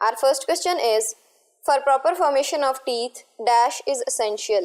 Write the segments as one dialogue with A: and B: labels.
A: Our first question is, for proper formation of teeth dash is essential.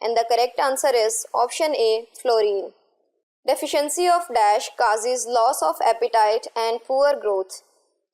A: And the correct answer is option A, fluorine. Deficiency of dash causes loss of appetite and poor growth.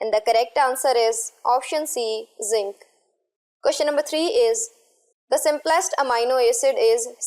A: And the correct answer is option C, zinc. Question number 3 is, the simplest amino acid is,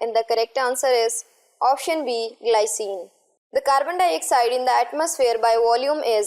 A: And the correct answer is option B, glycine. The carbon dioxide in the atmosphere by volume is,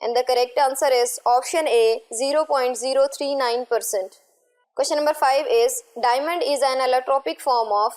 A: And the correct answer is option A, 0.039%. Question number 5 is, diamond is an allotropic form of,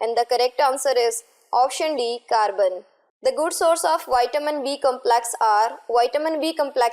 A: And the correct answer is option D, carbon. The good source of vitamin B complex are, vitamin B complex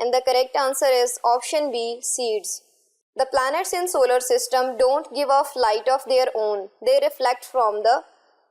A: And the correct answer is option B, seeds. The planets in solar system don't give off light of their own, they reflect from the,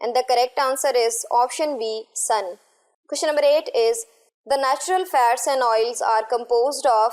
A: And the correct answer is option B, sun. Question number 8 is, the natural fats and oils are composed of,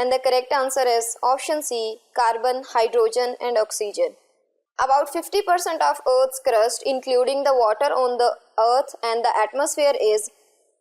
A: And the correct answer is option C, carbon, hydrogen and oxygen. About 50% of Earth's crust, including the water on the Earth and the atmosphere is,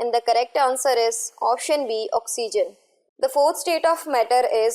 A: And the correct answer is option B, oxygen. The fourth state of matter is,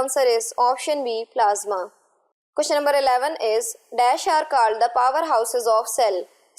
A: answer is option B, plasma. Question number 11 is, dash are called the power houses of cell.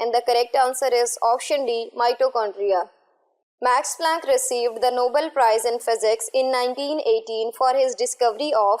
A: And the correct answer is option D, mitochondria. Max Planck received the Nobel Prize in Physics in 1918 for his discovery of,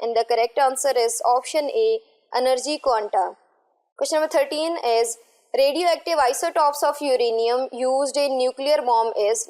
A: And the correct answer is option A, energy quanta. Question number 13 is, radioactive isotopes of uranium used in nuclear bomb is,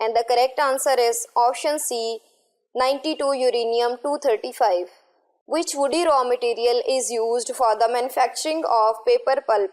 A: And the correct answer is option C, 92 uranium 235. Which woody raw material is used for the manufacturing of paper pulp?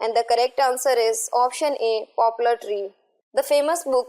A: And the correct answer is option A, poplar tree. The famous book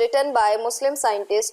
A: written by Muslim scientist.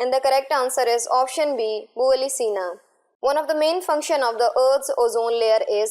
A: And the correct answer is option B, Buali Sina. One of the main function of the Earth's ozone layer is,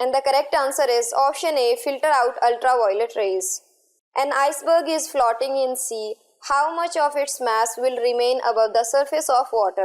A: And the correct answer is option A, filter out ultraviolet rays. An iceberg is floating in sea. How much of its mass will remain above the surface of water?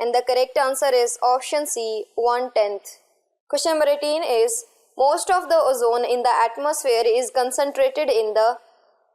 A: And the correct answer is option C, 1/10. Question number 18 is, most of the ozone in the atmosphere is concentrated in the,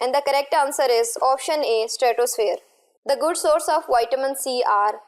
A: And the correct answer is option A, stratosphere. The good source of vitamin C are,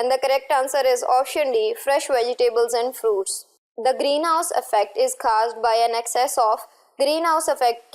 A: And the correct answer is option D, fresh vegetables and fruits. The greenhouse effect is caused by an excess of, greenhouse effect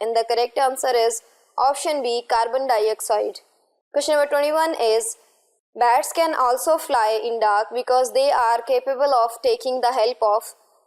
A: And the correct answer is option B, carbon dioxide. Question number 21 is, bats can also fly in dark because they are capable of taking the help of,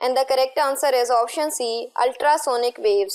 A: And the correct answer is option C, ultrasonic waves.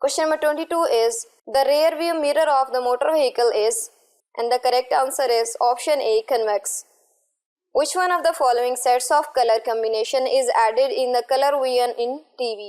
A: Question number 22 is, the rear view mirror of the motor vehicle is, and the correct answer is option A, convex. Which one of the following sets of color combination is added in the color vision in TV?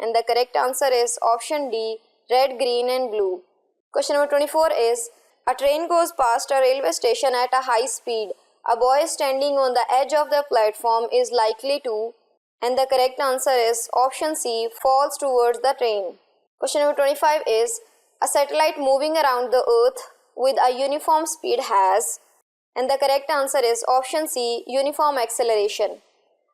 A: And the correct answer is option D, red, green and blue. Question number 24 is, a train goes past a railway station at a high speed. A boy standing on the edge of the platform is likely to, and the correct answer is option C, falls towards the train. Question number 25 is, a satellite moving around the earth with a uniform speed has, and the correct answer is option C, uniform acceleration.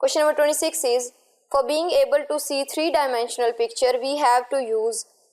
A: Question number 26 is, for being able to see three-dimensional picture, we have to use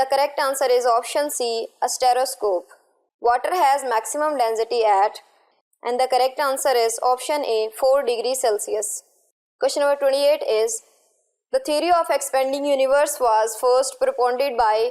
A: The correct answer is option C, a stereoscope. Water has maximum density at, and the correct answer is option A, 4 degrees Celsius. Question number 28 is, the theory of expanding universe was first propounded by,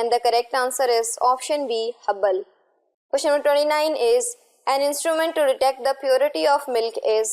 A: And the correct answer is option B, Hubble. Question number 29 is, an instrument to detect the purity of milk is,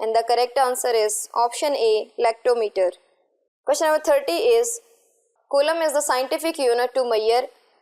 A: And the correct answer is option A, lactometer. Question number 30 is, coulomb is the scientific unit to measure,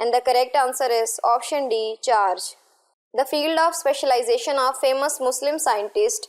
A: And the correct answer is option D, charge. The field of specialization of famous Muslim scientist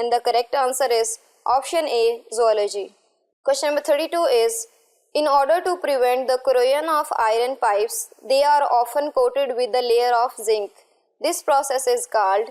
A: And the correct answer is option A, zoology. Question number 32 is, in order to prevent the corrosion of iron pipes, they are often coated with the layer of zinc. This process is called,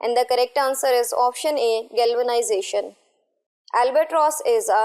A: And the correct answer is option A, galvanization. Albatross is a,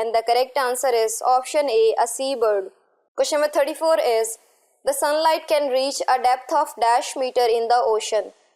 A: And the correct answer is option A, a seabird. Question number 34 is, the sunlight can reach a depth of dash meter in the ocean.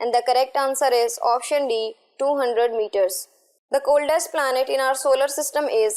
A: And the correct answer is option D, 200 meters. The coldest planet in our solar system is,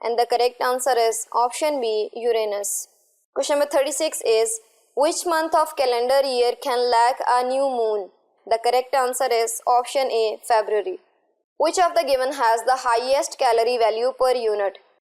A: And the correct answer is option B, Uranus. Question number 36 is, which month of calendar year can lack a new moon? The correct answer is option A, February. Which of the given has the highest calorie value per unit?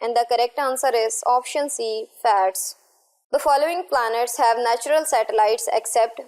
A: And the correct answer is option C, fats. The following planets have natural satellites except,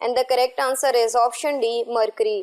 A: And the correct answer is option D, Mercury.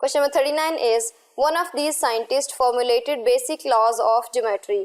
A: Question number 39 is, one of these scientists formulated basic laws of geometry.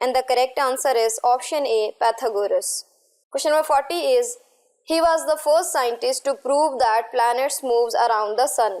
A: And the correct answer is option A, Pythagoras. Question number 40 is, he was the first scientist to prove that planets moves around the sun.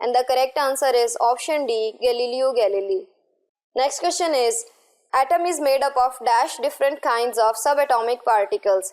A: And the correct answer is option D, Galileo Galilei. Next question is, atom is made up of dash different kinds of subatomic particles.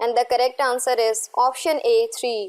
A: And the correct answer is option A, 3,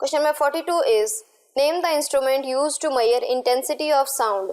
A: Question number 42 is, name the instrument used to measure intensity of sound.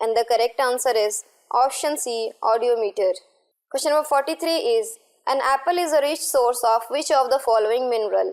A: And the correct answer is option C, audiometer. Question number 43 is, an apple is a rich source of which of the following mineral?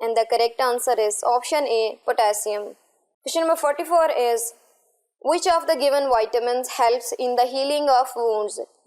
A: And the correct answer is option A, potassium. Question number 44 is, which of the given vitamins helps in the healing of wounds?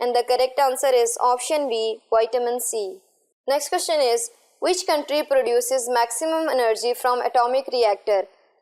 A: And the correct answer is option B, vitamin C. Next question is, which country produces maximum energy from atomic reactor?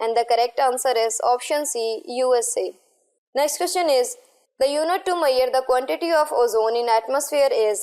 A: And the correct answer is option C, USA. Next question is, the unit to measure the quantity of ozone in atmosphere is?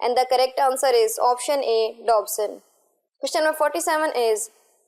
A: And the correct answer is option A, Dobson. Question number 47 is,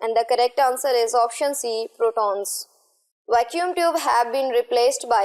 A: And the correct answer is option C, protons. Vacuum tube have been replaced by.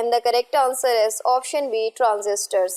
A: And the correct answer is option B, transistors.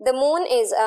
A: The moon is a,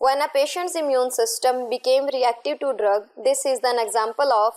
A: when a patient's immune system became reactive to drug, this is an example of.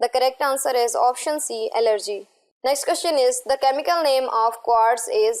A: The correct answer is option C, allergy. Next question is the chemical name of quartz is.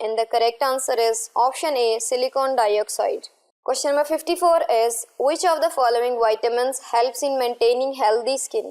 A: And the correct answer is option A, silicon dioxide. Question number 54 is which of the following vitamins helps in maintaining healthy skin.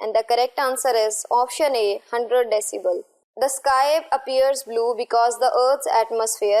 A: And the correct answer is option A, 100 decibel. The sky appears blue because the Earth's atmosphere.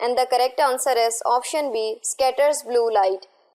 A: and the correct answer is option B, scatters blue light.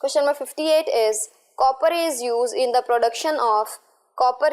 A: Question number 58 is copper is used in the production of. copper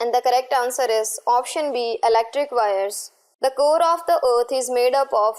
A: And the correct answer is option B, electric wires. The core of the earth is made up of.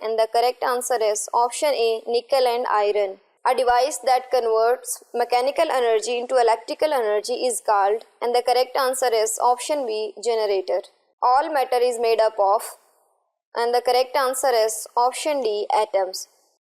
A: and the correct answer is option A, nickel and iron. A device that converts mechanical energy into electrical energy is called and the correct answer is option B, generator. All matter is made up of and the correct answer is option D, atoms.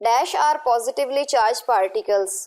A: Dash are positively charged particles.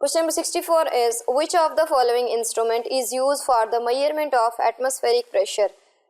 A: Question number 64 is which of the following instrument is used for the measurement of atmospheric pressure.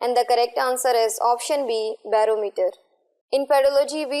A: And the correct answer is option B, barometer. In pedology we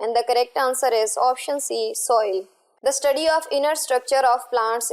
A: And the correct answer is option C, soil. The study of inner structure of plants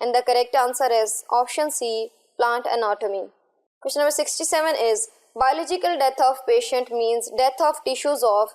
A: And the correct answer is option C, plant anatomy. Question number 67 is biological death of patient means death of tissues of.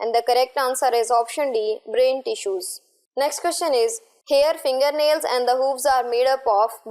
A: And the correct answer is option D, brain tissues. Next question is hair, fingernails and the hooves are made up of.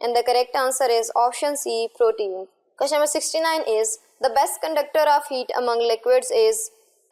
A: And the correct answer is option C, protein. Question number 69 is the best conductor of heat among liquids is.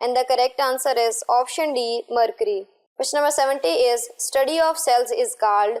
A: And the correct answer is option D, mercury. Question number 70 is study of cells is called.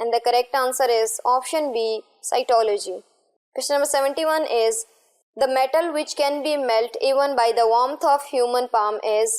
A: And the correct answer is option B, cytology. Question number 71 is the metal which can be melt even by the warmth of human palm is.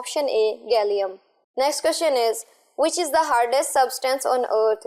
A: option A, gallium. Next question is which is the hardest substance on earth.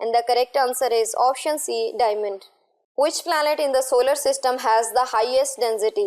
A: And the correct answer is option C, diamond. Which planet in the solar system has the highest density.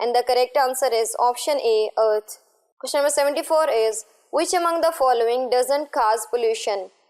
A: And the correct answer is option A, earth. Question number 74 is which among the following doesn't cause pollution.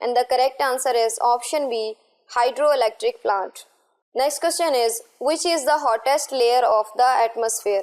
A: And the correct answer is option B, hydroelectric plant. Next question is which is the hottest layer of the atmosphere.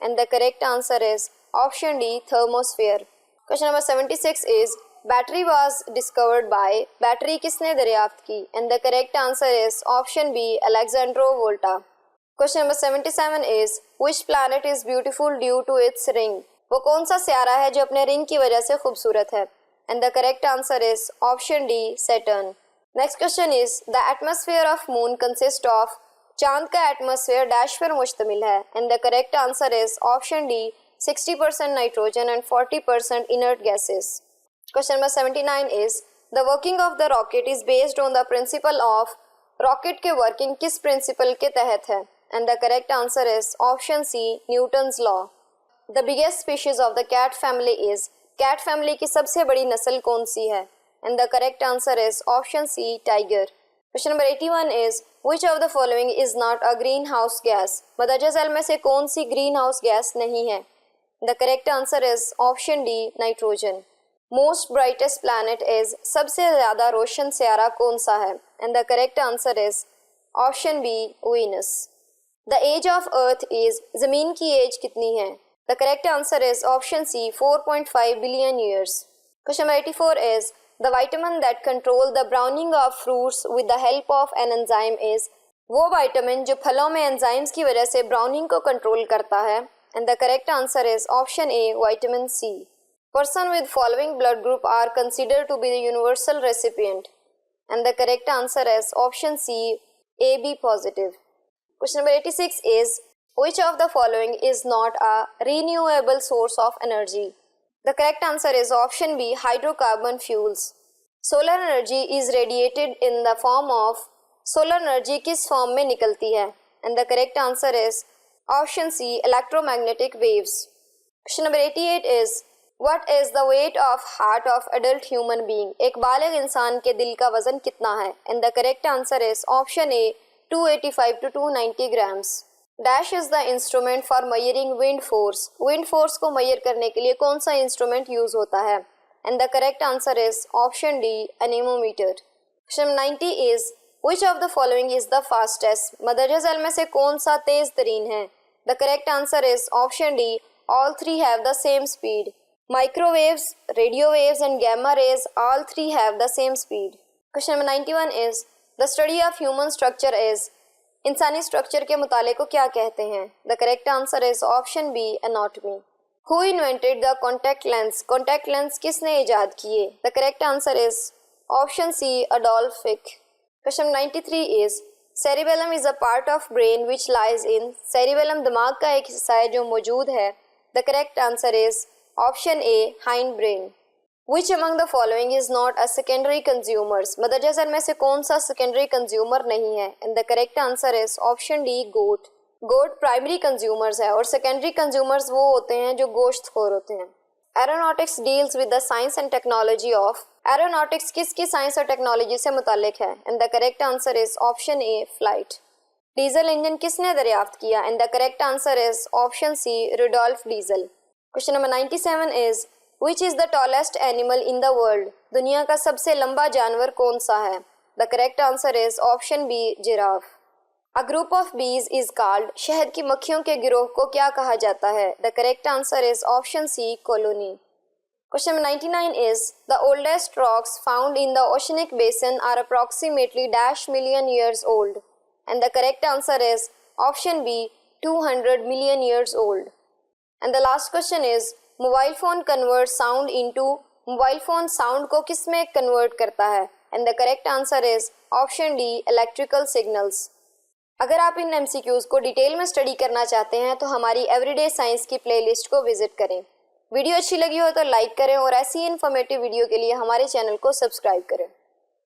A: And the correct answer is option D, thermosphere. Question number 76 is battery was discovered by, battery किसने दरियाफ्त की? And the correct answer is option B, Alexandro Volta. Question number 77 is, which planet is beautiful due to its ring? वो कौन सा Sierra है जो अपने ring की वजह से खूबसूरत है? And the correct answer is option D, Saturn. Next question is, the atmosphere of moon consists of, चांद का एटमॉस्फेयर डैश पर मुश्तमिल है? And the correct answer is option D, 60% nitrogen and 40% inert gases. Question number 79 is, the working of the rocket is based on the principle of, rocket के working किस principle के तहत है? And the correct answer is option C, Newton's law. The biggest species of the cat family is, cat family की सबसे बड़ी नस्ल कौन सी है? And the correct answer is option C, tiger. Question number 81 is, which of the following is not a greenhouse gas? मदरजा झैल में से कौन सी greenhouse gas नहीं है? The correct answer is option D, nitrogen. Most brightest planet is, सबसे ज़्यादा रोशन Sierra कौन सा है? And the correct answer is option B, Venus. The age of Earth is, ज़मीन की एज कितनी है? The correct answer is option C, 4.5 billion years. Question number 84 is, the vitamin that control the browning of fruits with the help of an enzyme is, वो vitamin जो फलों में enzymes की वजह से browning को control करता है? And the correct answer is option A, vitamin C. Person with following blood group are considered to be the universal recipient. And the correct answer is option C, AB positive. Question number 86 is, which of the following is not a renewable source of energy? The correct answer is option B, hydrocarbon fuels. Solar energy is radiated in the form of, solar energy किस form में निकलती है? And the correct answer is option C, electromagnetic waves. Question number 88 is, what is the weight of heart of adult human being? एक बालिग इंसान के दिल का वजन कितना है? And the correct answer is option A, 285 to 290 grams. Dash is the instrument for measuring wind force. Wind force को मेजर करने के लिए कौन सा इंस्ट्रूमेंट यूज होता है? And the correct answer is option D, anemometer. Question 90 is, which of the following is the fastest? मदरजा झैल में से कौन सा तेज तरीन है? The correct answer is option D, all three have the same speed. Microwaves, radio waves and gamma raise, all three have the same speed. Question number 91 is, the study of human structure is, इंसानी structure के मुताले को क्या कहते हैं? The correct answer is option B, anatomy. Who invented the contact lens? Contact lens किसने इजाद किए? The correct answer is option C, Adolf Fick. Question 93 is, cerebellum is a part of brain which lies in, cerebellum दिमाग का एक हिस्सा है जो मौजूद है. The correct answer is option A, hind brain. Which among the following is not a secondary consumers? मदरजा झैल में से कौन सा secondary consumer नहीं है? And the correct answer is option D, goat. goat primary consumers है और secondary consumers वो होते हैं जो गोश्त खोर होते हैं. Aeronautics deals with the science and technology of, aeronautics किसकी साइंस और टेक्नोलॉजी से मुतालिक है? And the correct answer is option A, flight. Diesel engine किसने दरियाफ्त किया? And the correct answer is option C, Rudolf Diesel. Question number 97 is, which is the tallest animal in the world? दुनिया का सबसे लंबा जानवर कौन सा है? The correct answer is option B, giraffe. A group of bees is called, शहद की मक्खियों के गिरोह को क्या कहा जाता है? The correct answer is option C, colony. Question 99 is, the oldest rocks found in the oceanic basin are approximately dash million years old. And the correct answer is option B, 200 million years old. And the last question is, mobile phone convert sound into, mobile phone sound को किस में convert करता है? And the correct answer is option D, electrical signals. अगर आप इन MCQs को detail में study करना चाहते हैं तो हमारी एवरीडे साइंस की प्लेलिस्ट को विजिट करें. वीडियो अच्छी लगी हो तो लाइक करें और ऐसी इन्फॉर्मेटिव वीडियो के लिए हमारे चैनल को सब्सक्राइब करें.